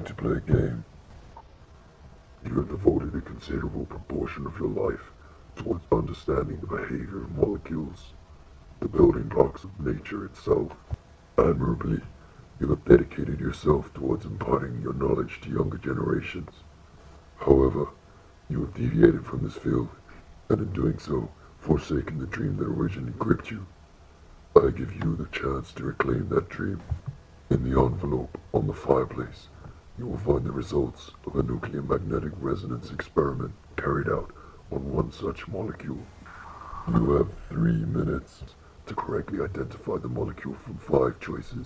to play a game. You have devoted a considerable proportion of your life towards understanding the behavior of molecules, the building blocks of nature itself. Admirably, you have dedicated yourself towards imparting your knowledge to younger generations. However, you have deviated from this field, and in doing so, forsaken the dream that originally gripped you. I give you the chance to reclaim that dream. In the envelope on the fireplace, you will find the results of a nuclear magnetic resonance experiment carried out on one such molecule. You have 3 minutes to correctly identify the molecule from 5 choices,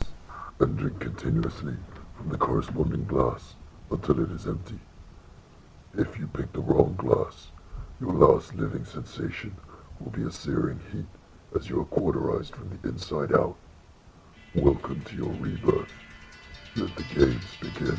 and drink continuously from the corresponding glass until it is empty. If you pick the wrong glass, your last living sensation will be a searing heat as you are cauterized from the inside out. Welcome to your rebirth. Let the games begin.